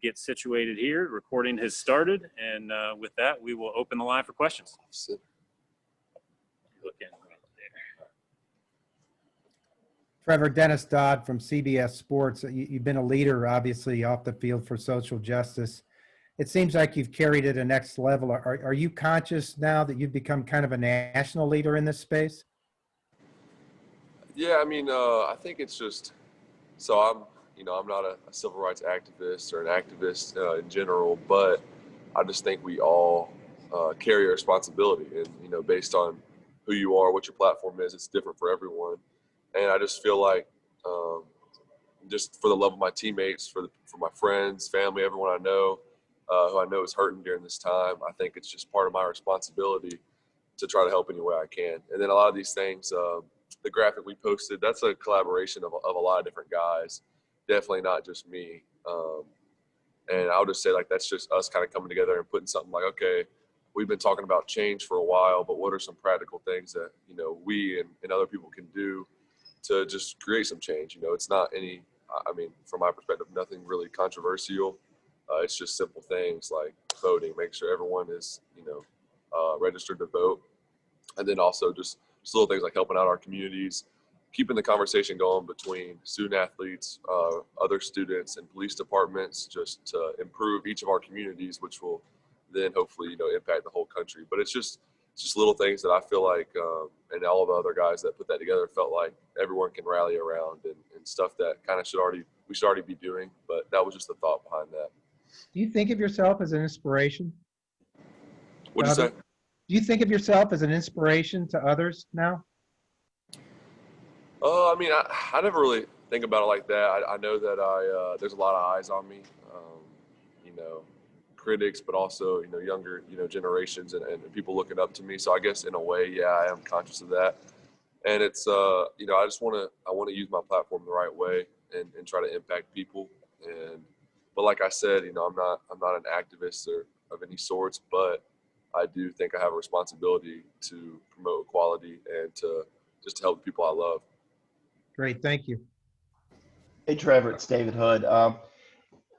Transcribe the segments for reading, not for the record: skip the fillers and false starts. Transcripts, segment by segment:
get situated here. Recording has started, and with that, we will open the line for questions. Looking right there. Trevor, Dennis Dodd from CBS Sports. You've been a leader, obviously, off the field for social justice. It seems like you've carried it to the next level. Are you conscious now that you've become kind of a national leader in this space? Yeah, I mean, I think it's just, so I'm not a civil rights activist or an activist in general, but I just think we all carry a responsibility, and based on who you are, what your platform is, it's different for everyone. And I just feel like, just for the love of my teammates, for my friends, family, everyone I know, who I know is hurting during this time, I think it's just part of my responsibility to try to help any way I can. And then a lot of these things, the graphic we posted, that's a collaboration of a lot of different guys, definitely not just me. And I would just say, like, that's just us kind of coming together and putting something like, okay, we've been talking about change for a while, but what are some practical things that, we and other people can do to just create some change? It's not any, I mean, from my perspective, nothing really controversial. It's just simple things like voting, make sure everyone is, registered to vote. And then also just little things like helping out our communities, keeping the conversation going between student athletes, other students, and police departments, just to improve each of our communities, which will then hopefully, impact the whole country. But it's just little things that I feel like, and all of the other guys that put that together felt like everyone can rally around, and stuff that kind of we should already be doing. But that was just the thought behind that. Do you think of yourself as an inspiration? What'd you say? Do you think of yourself as an inspiration to others now? I mean, I never really think about it like that. I know that there's a lot of eyes on me, critics, but also, younger, generations and people looking up to me. So I guess in a way, yeah, I am conscious of that. And it's, I want to use my platform the right way and try to impact people. But like I said, I'm not an activist or of any sorts, but I do think I have a responsibility to promote equality and to help the people I love. Great, thank you. Hey, Trevor, it's David Hood.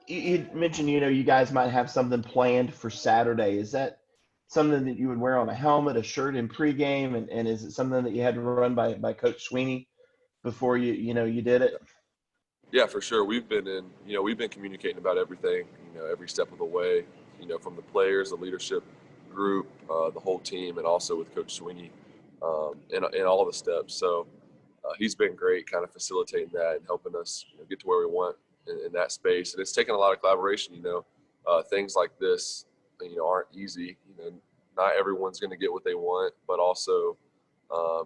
You mentioned, you guys might have something planned for Saturday. Is that something that you would wear on a helmet, a shirt in pregame, and is it something that you had to run by Coach Sweeney before you did it? Yeah, for sure. We've been communicating about everything, every step of the way, from the players, the leadership group, the whole team, and also with Coach Sweeney, in all the steps. So he's been great, kind of facilitating that and helping us get to where we want in that space. And it's taken a lot of collaboration. Things like this, aren't easy. Not everyone's going to get what they want, but also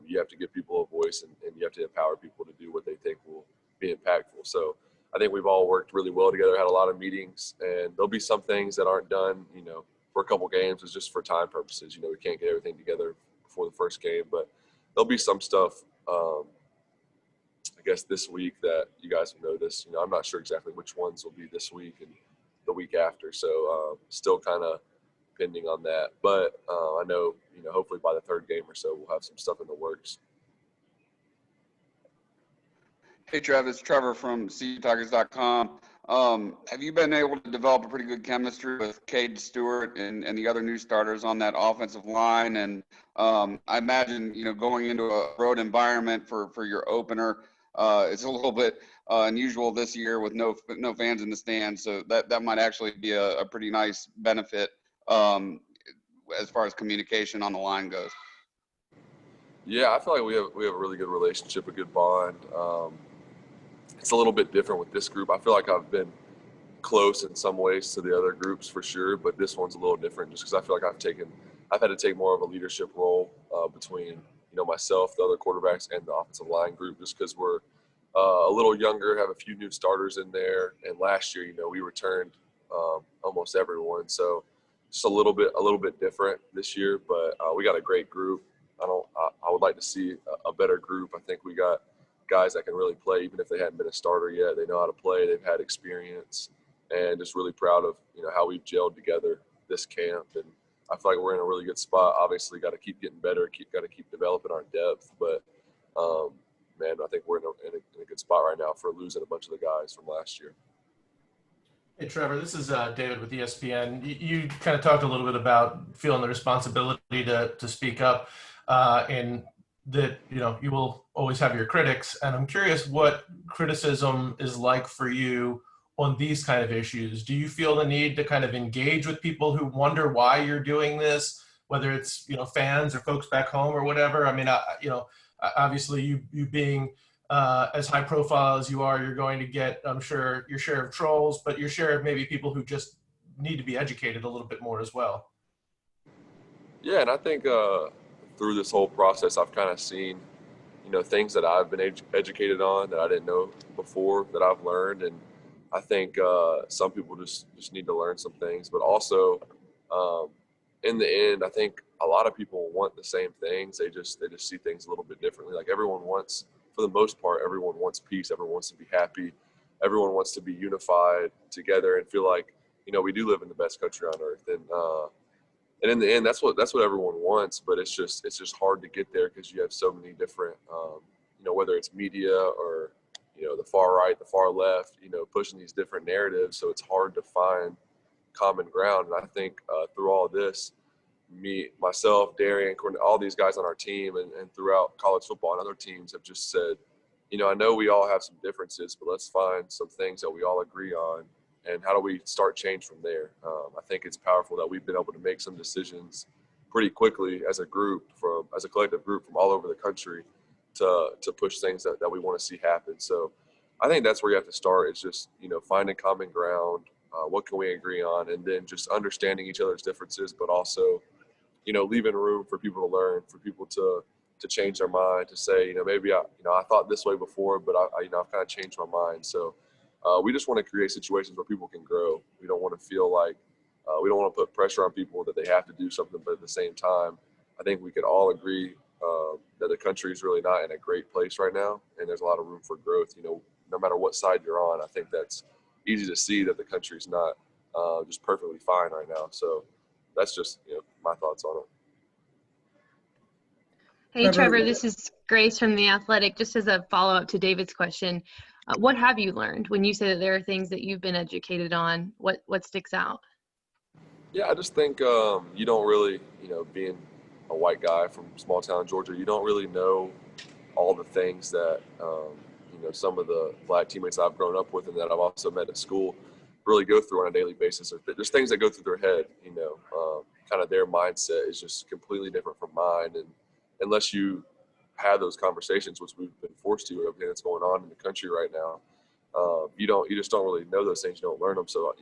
you have to give people a voice, and you have to empower people to do what they think will be impactful. So I think we've all worked really well together, had a lot of meetings, and there'll be some things that aren't done, for a couple games. It's just for time purposes. We can't get everything together before the first game, but there'll be some stuff, I guess, this week that you guys have noticed. I'm not sure exactly which ones will be this week and the week after. So still kind of pending on that. But I know, hopefully by the third game or so, we'll have some stuff in the works. Hey, Travis, it's Trevor from CTigers.com. Have you been able to develop a pretty good chemistry with Cade Stewart and the other new starters on that offensive line? And I imagine, going into a road environment for your opener, it's a little bit unusual this year with no fans in the stands. So that might actually be a pretty nice benefit as far as communication on the line goes. Yeah, I feel like we have a really good relationship, a good bond. It's a little bit different with this group. I feel like I've been close in some ways to the other groups for sure, but this one's a little different just because I feel like I've had to take more of a leadership role between myself, the other quarterbacks, and the offensive line group, just because we're a little younger, have a few new starters in there, and last year we returned almost everyone, so just a little bit different this year. But we got a great group. I would like to see a better group. I think we got guys that can really play, even if they hadn't been a starter yet. They know how to play. They've had experience, and just really proud of how we've gelled together this camp. And I feel like we're in a really good spot. Obviously, got to keep getting better. Got to keep developing our depth. But man, I think we're in a good spot right now for losing a bunch of the guys from last year. Hey, Trevor, this is David with ESPN. You kind of talked a little bit about feeling the responsibility to speak up, and that, you will always have your critics. And I'm curious what criticism is like for you on these kind of issues. Do you feel the need to kind of engage with people who wonder why you're doing this, whether it's, fans or folks back home or whatever? I mean, obviously you being as high profile as you are, you're going to get, I'm sure, your share of trolls, but your share of maybe people who just need to be educated a little bit more as well. Yeah, and I think through this whole process, I've kind of seen, things that I've been educated on that I didn't know before that I've learned, and I think some people just need to learn some things, but also um, in the end, I think a lot of people want the same things. They just see things a little bit differently. Like everyone wants, for the most part, everyone wants peace. Everyone wants to be happy. Everyone wants to be unified together and feel like, we do live in the best country on earth. And in the end, that's what everyone wants. But it's just hard to get there because you have so many different, whether it's media or, the far right, the far left, pushing these different narratives. So it's hard to find common ground. And I think through all this, myself, Darian, all these guys on our team and throughout college football and other teams have just said, I know we all have some differences, but let's find some things that we all agree on. And how do we start change from there? I think it's powerful that we've been able to make some decisions pretty quickly as a group, as a collective group from all over the country to push things that we want to see happen. So I think that's where you have to start is just, finding common ground. What can we agree on? And then just understanding each other's differences, but also, leaving room for people to learn, for people to change their mind, to say, maybe I thought this way before, but I've kind of changed my mind. So we just want to create situations where people can grow. We don't want to feel like we don't want to put pressure on people that they have to do something, but at the same time, I think we can all agree that the country is really not in a great place right now, and there's a lot of room for growth. No matter what side you're on, I think that's easy to see that the country's not just perfectly fine right now. So that's just my thoughts on it. Hey, Trevor, this is Grace from The Athletic. Just as a follow-up to David's question, what have you learned when you say that there are things that you've been educated on? What sticks out? Yeah, I just think you don't really, being a white guy from small town Georgia, you don't really know all the things that, some of the black teammates I've grown up with and that I've also met at school really go through on a daily basis. Or there's things that go through their head, kind of their mindset is just completely different from mine. And unless you have those conversations, which we've been forced to with everything that's going on in the country right now, you just don't really know those things. You don't learn them. So,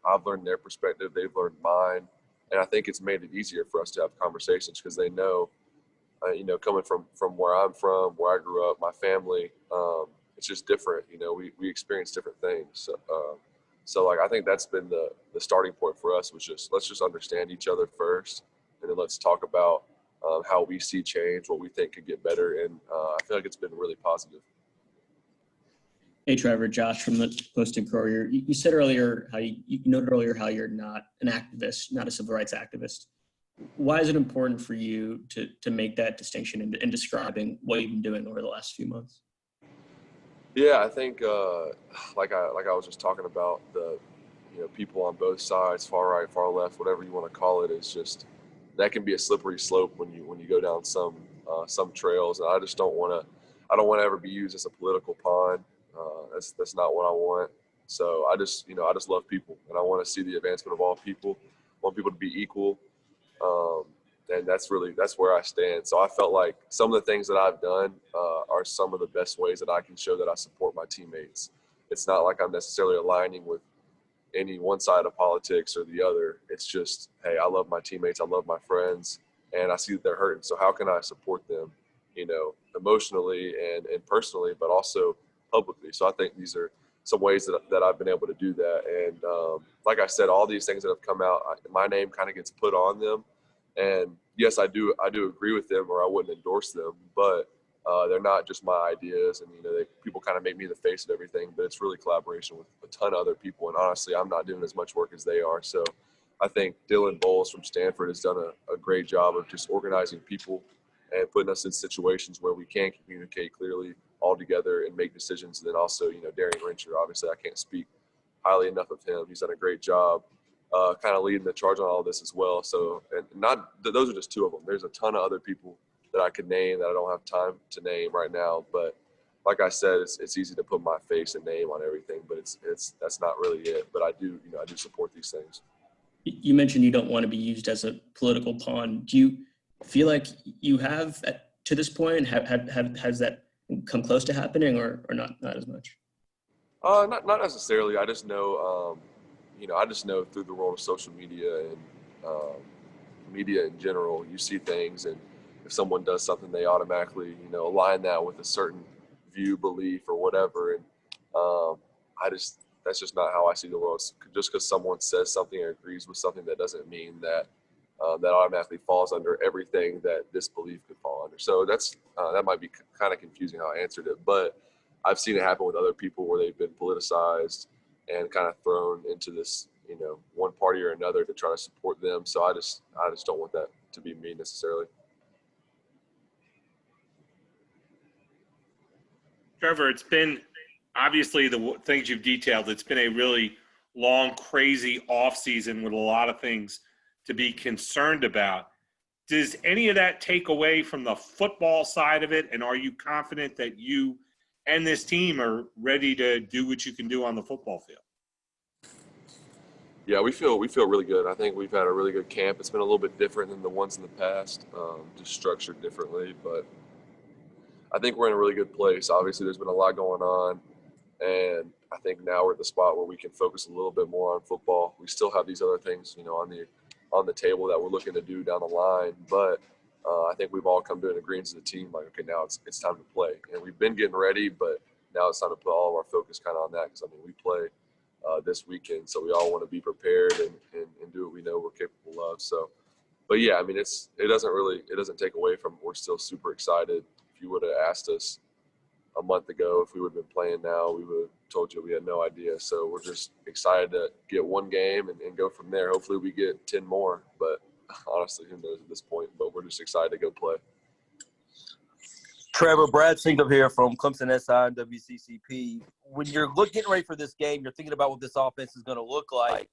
I've learned their perspective. They've learned mine. And I think it's made it easier for us to have conversations because they know, coming from where I'm from, where I grew up, my family, it's just different. We experience different things. So like, I think that's been the starting point for us was let's just understand each other first. And then let's talk about how we see change, what we think could get better. And I feel like it's been really positive. Hey, Trevor, Josh from the Post and Courier. You said earlier you noted earlier how you're not an activist, not a civil rights activist. Why is it important for you to make that distinction in describing what you've been doing over the last few months? Yeah, I think like I was just talking about, the people on both sides, far right, far left, whatever you want to call it, is just that can be a slippery slope when you go down some trails, and I don't want to ever be used as a political pawn. That's not what I want. So I just love people, and I want to see the advancement of all people. I want people to be equal, and that's where I stand. So I felt like some of the things that I've done are some of the best ways that I can show that I support my teammates. It's not like I'm necessarily aligning with any one side of politics or the other. It's just, hey, I love my teammates, I love my friends, and I see that they're hurting. So how can I support them, emotionally and personally, but also publicly? So I think these are some ways that I've been able to do that. And like I said, all these things that have come out, my name kind of gets put on them. And yes, I do agree with them, or I wouldn't endorse them, but they're not just my ideas. And, people kind of make me the face of everything, but it's really collaboration with a ton of other people. And honestly, I'm not doing as much work as they are. So I think Dylan Bowles from Stanford has done a great job of just organizing people and putting us in situations where we can communicate clearly all together and make decisions. And then also, Darian Rencher, obviously I can't speak highly enough of him. He's done a great job kind of leading the charge on all this as well. So, and those are just two of them. There's a ton of other people that I could name that I don't have time to name right now. But like I said, it's easy to put my face and name on everything, but that's not really it. But I do support these things. You mentioned you don't want to be used as a political pawn. Do you feel like you have to this point? Has that come close to happening, or not as much? Not necessarily. I just know, I just know through the world of social media and media in general, you see things, and if someone does something, they automatically, align that with a certain view, belief, or whatever. And that's just not how I see the world. Just because someone says something or agrees with something, that doesn't mean that that automatically falls under everything that this belief could fall under. So that might be kind of confusing how I answered it, but I've seen it happen with other people where they've been politicized and kind of thrown into this, one party or another to try to support them. So I just don't want that to be me necessarily. Trevor, it's been obviously the things you've detailed. It's been a really long, crazy offseason with a lot of things to be concerned about. Does any of that take away from the football side of it? And are you confident that you and this team are ready to do what you can do on the football field? Yeah, we feel really good. I think we've had a really good camp. It's been a little bit different than the ones in the past, just structured differently. But I think we're in a really good place. Obviously, there's been a lot going on, and I think now we're at the spot where we can focus a little bit more on football. We still have these other things, on the table that we're looking to do down the line. But I think we've all come to an agreement as a team, like, okay, now it's time to play. And we've been getting ready, but now it's time to put all of our focus kind of on that, because, we play this weekend, so we all want to be prepared and do what we know we're capable of. So, but yeah, it doesn't take away from, we're still super excited. If you would have asked us a month ago if we would have been playing now, we would have told you we had no idea. So we're just excited to get one game and go from there. Hopefully we get 10 more, but honestly, who knows at this point. But we're just excited to go play. Trevor, Brad Singham here from Clemson SI and WCCP. When you're getting ready for this game, you're thinking about what this offense is going to look like.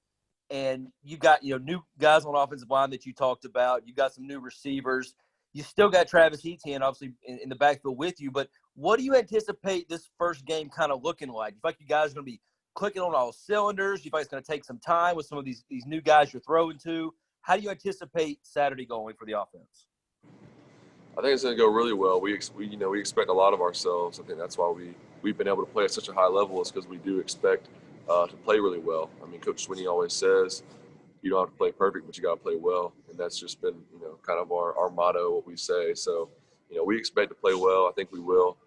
And you got, new guys on offensive line that you talked about. You got some new receivers. You still got Travis Etienne, obviously, in the backfield with you. But what do you anticipate this first game kind of looking like? Do you feel like you guys are going to be clicking on all cylinders? Do you feel like it's going to take some time with some of these new guys you're throwing to? How do you anticipate Saturday going for the offense? I think it's going to go really well. We expect a lot of ourselves. I think that's why we've been able to play at such a high level, is because we do expect to play really well. Coach Swinney always says, you don't have to play perfect, but you got to play well. And that's just been, kind of our motto, what we say. So, we expect to play well. I think we will.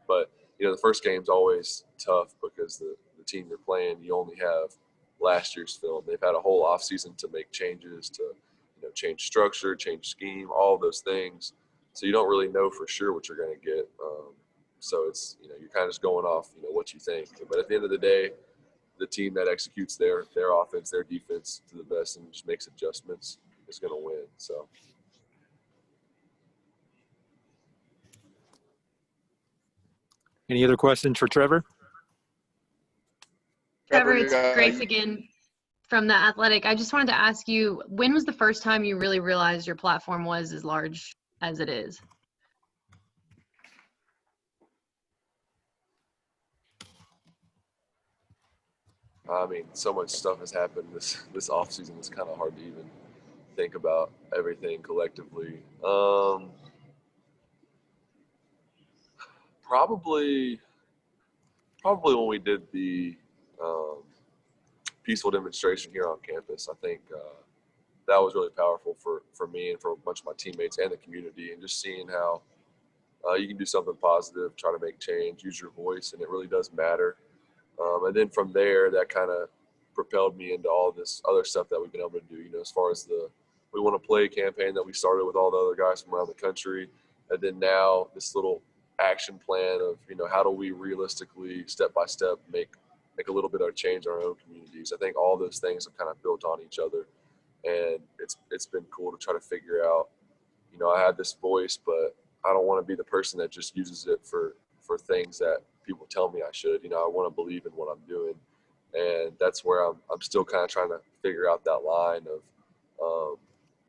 But, the first game's always tough because the team you're playing, you only have last year's film. They've had a whole offseason to make changes, to change structure, change scheme, all of those things. So you don't really know for sure what you're going to get. So it's, you're kind of just going off, what you think. But at the end of the day, the team that executes their offense, their defense to the best and just makes adjustments is going to win. So. Any other questions for Trevor? Trevor, it's Grace again from The Athletic. I just wanted to ask you, when was the first time you really realized your platform was as large as it is? So much stuff has happened this offseason. It's kind of hard to even think about everything collectively. Probably when we did the peaceful demonstration here on campus. I think that was really powerful for me and for a bunch of my teammates and the community, and just seeing how you can do something positive, try to make change, use your voice, and it really does matter. And then from there, that kind of propelled me into all this other stuff that we've been able to do, as far as We Want to Play campaign that we started with all the other guys from around the country. And then now this little action plan of, how do we realistically, step by step, make a little bit of change in our own communities. I think all those things have kind of built on each other. And it's been cool to try to figure out, I have this voice, but I don't want to be the person that just uses it for things that people tell me I should. I want to believe in what I'm doing. And that's where I'm still kind of trying to figure out that line of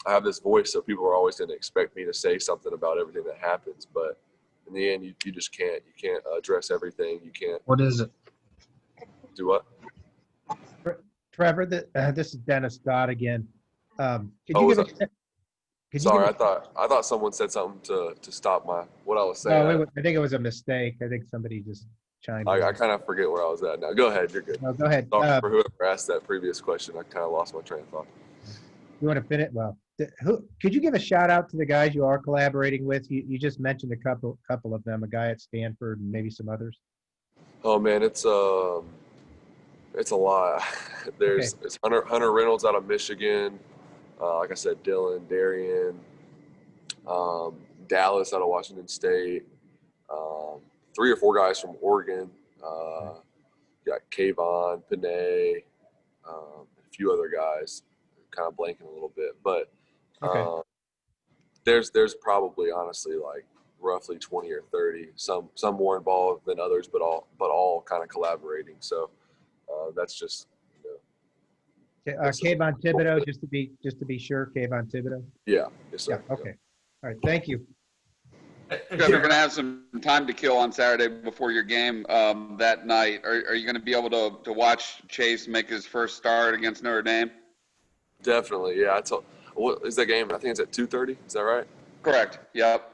I have this voice, so people are always going to expect me to say something about everything that happens. But in the end, you just can't. You can't address everything. You can't What is it? do what? Trevor, this is Dennis Dodd again. Could Oh, you was give that? a could you Sorry, give a, I thought someone said something to stop what I was saying. no, I think it was a mistake. I think somebody just chimed in. I kind of forget where I was at now. Go ahead. You're good. No, go ahead. Sorry for whoever asked that previous question. I kind of lost my train of thought. You want to finish? Well, could you give a shout out to the guys you are collaborating with? You just mentioned a couple of them, a guy at Stanford and maybe some others. Oh man, it's a lot. It's Hunter Reynolds out of Michigan. Like I said, Dylan, Darian, Dallas out of Washington State. 3 or 4 guys from Oregon. Got Kayvon, Panay, a few other guys. Kind of blanking a little bit, but there's probably honestly like roughly 20 or 30. Some more involved than others, but all kind of collaborating. So that's just Kayvon Thibodeau, just to be sure, Kayvon Thibodeau. Yeah. Yes, sir. Yeah. Okay. All right. Thank you. Trevor, you're going to have some time to kill on Saturday before your game that night. Are you going to be able to watch Chase make his first start against Notre Dame? Definitely. Yeah. What is that game? I think it's at 2:30. Is that right? Correct. Yep.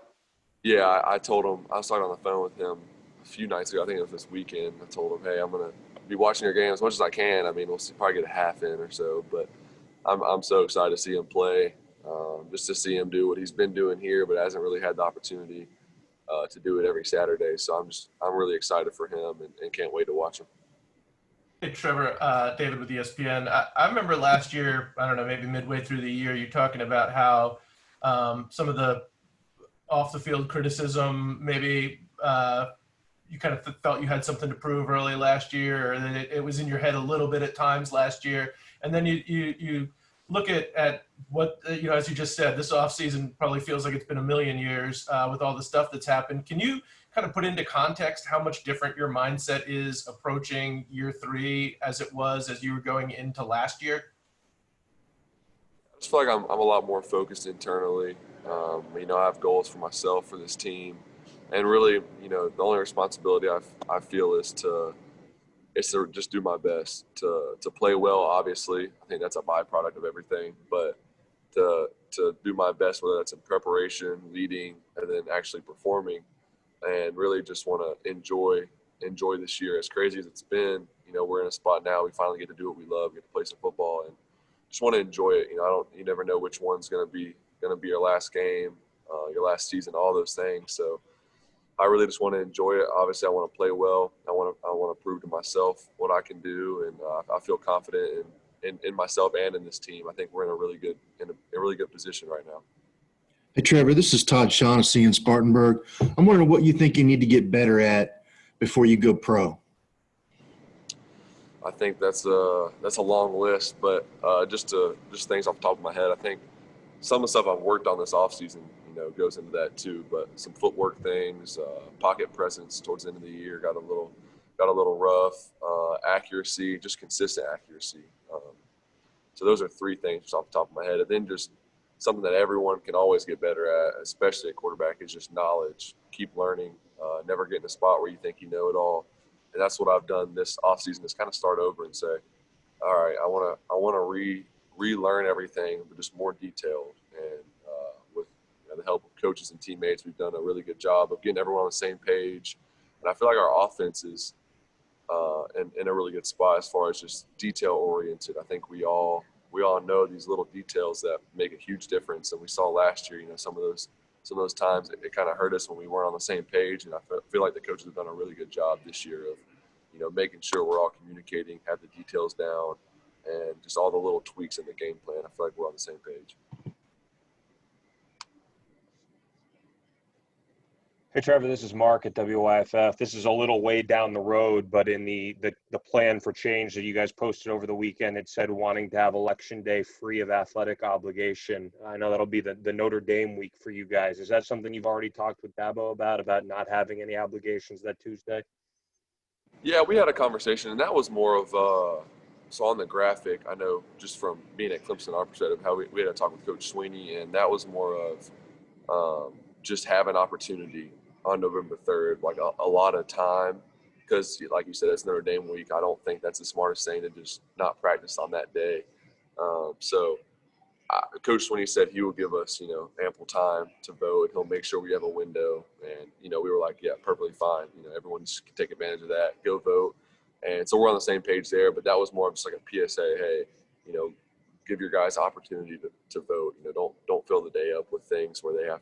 Yeah. I told him, I was talking on the phone with him a few nights ago. I think it was this weekend. I told him, hey, I'm going to be watching your game as much as I can. I mean, we'll probably get a half in or so, but I'm so excited to see him play. Just to see him do what he's been doing here, but hasn't really had the opportunity to do it every Saturday. So I'm really excited for him and can't wait to watch him. Hey, Trevor, David with ESPN. I remember last year, I don't know, maybe midway through the year, you talking about how some of the off the field criticism, maybe you kind of felt you had something to prove early last year, or that it was in your head a little bit at times last year. And then you look at what, as you just said, this offseason probably feels like it's been a million years with all the stuff that's happened. Can you kind of put into context how much different your mindset is approaching year 3 as it was as you were going into last year? I just feel like I'm a lot more focused internally. I have goals for myself, for this team. And really, the only responsibility I feel is to just do my best to play well. Obviously, I think that's a byproduct of everything, but to do my best, whether that's in preparation, leading, and then actually performing, and really just want to enjoy this year. As crazy as it's been, we're in a spot now. We finally get to do what we love, get to play some football, and just want to enjoy it. You never know which one's going to be your last game, your last season, all those things. So I really just want to enjoy it. Obviously, I want to play well. I want to prove to myself what I can do, and I feel confident in myself and in this team. I think we're in a really good position right now. Hey, Trevor, this is Todd Shaughnessy in Spartanburg. I'm wondering what you think you need to get better at before you go pro. I think that's a long list, but just things off the top of my head, I think some of the stuff I've worked on this offseason, goes into that too. But some footwork things, pocket presence towards the end of the year got a little rough. Accuracy, just consistent accuracy. So those are 3 things just off the top of my head. And then just something that everyone can always get better at, especially at quarterback, is just knowledge. Keep learning. Never get in a spot where you think you know it all. And that's what I've done this offseason, is kind of start over and say, all right, I want to relearn everything, but just more detailed. And with the help of coaches and teammates, we've done a really good job of getting everyone on the same page. And I feel like our offense is in a really good spot as far as just detail oriented. I think we all know these little details that make a huge difference. And we saw last year, some of those times it kind of hurt us when we weren't on the same page. And I feel like the coaches have done a really good job this year of, making sure we're all communicating, have the details down, and just all the little tweaks in the game plan. I feel like we're on the same page. Hey, Trevor, this is Mark at WYFF. This is a little way down the road, but in the plan for change that you guys posted over the weekend, it said wanting to have Election Day free of athletic obligation. I know that'll be the Notre Dame week for you guys. Is that something you've already talked with Dabo about not having any obligations that Tuesday? Yeah, we had a conversation, and that was more of so on the graphic. I know just from being at Clemson, our perspective, how we had a talk with Coach Sweeney, and that was more of just have an opportunity on November 3rd, like a lot of time, because like you said, it's Notre Dame week. I don't think that's the smartest thing to just not practice on that day. So Coach Sweeney said he will give us, ample time to vote. He'll make sure we have a window. And, we were like, yeah, perfectly fine. Everyone just can take advantage of that, go vote. And so we're on the same page there, but that was more of just like a PSA. Hey, give your guys opportunity to vote. Don't fill the day up with things where they have,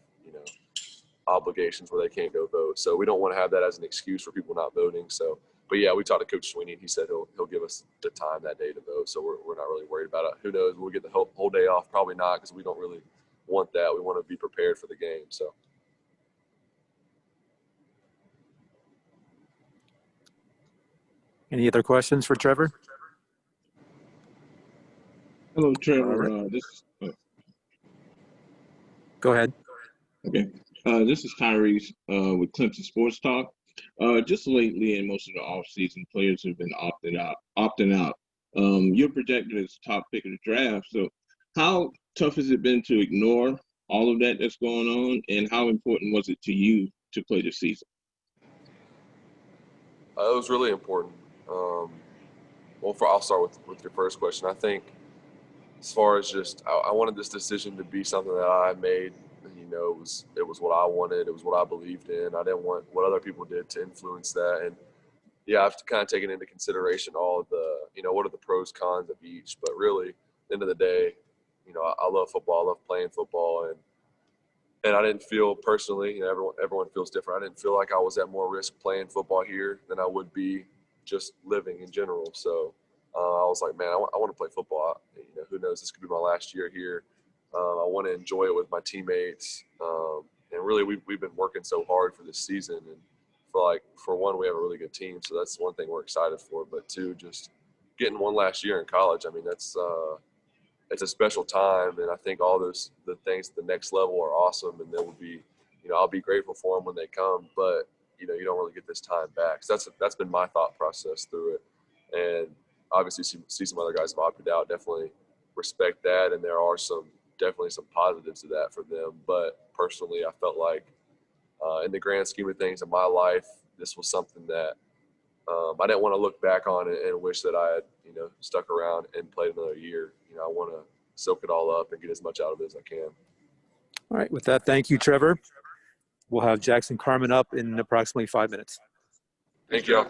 obligations where they can't go vote. So we don't want to have that as an excuse for people not voting. So, but yeah, we talked to Coach Sweeney, and he said he'll give us the time that day to vote. So we're not really worried about it. Who knows? We'll get the whole day off. Probably not, because we don't really want that. We want to be prepared for the game. So. Any other questions for Trevor? Hello, Trevor. All right. Go ahead. Okay. This is Tyrese with Clemson Sports Talk. Just lately, in most of the offseason, players have been opting out. You're projected as top pick of the draft. So how tough has it been to ignore all of that that's going on, and how important was it to you to play this season? It was really important. I'll start with your first question. I think as far as just, I wanted this decision to be something that I made. It was what I wanted. It was what I believed in. I didn't want what other people did to influence that. And yeah, I've kind of taken into consideration all of the, what are the pros, cons of each. But really, at the end of the day, I love football. I love playing football. And I didn't feel personally, everyone feels different. I didn't feel like I was at more risk playing football here than I would be just living in general. So I was like, man, I want to play football. Who knows? This could be my last year here. I want to enjoy it with my teammates. And really, we've been working so hard for this season. And for one, we have a really good team. So that's one thing we're excited for. But two, just getting one last year in college, I mean, that's it's a special time. And I think all the things at the next level are awesome. And there will be, I'll be grateful for them when they come. But, you don't really get this time back. So that's been my thought process through it. And obviously see some other guys have opted out. Definitely respect that. And there are definitely some positives to that for them. But personally, I felt like in the grand scheme of things in my life, this was something that I didn't want to look back on it and wish that I had, stuck around and played another year. I want to soak it all up and get as much out of it as I can. All right. With that, thank you, Trevor. We'll have Jackson Carmen up in approximately 5 minutes. Thank you.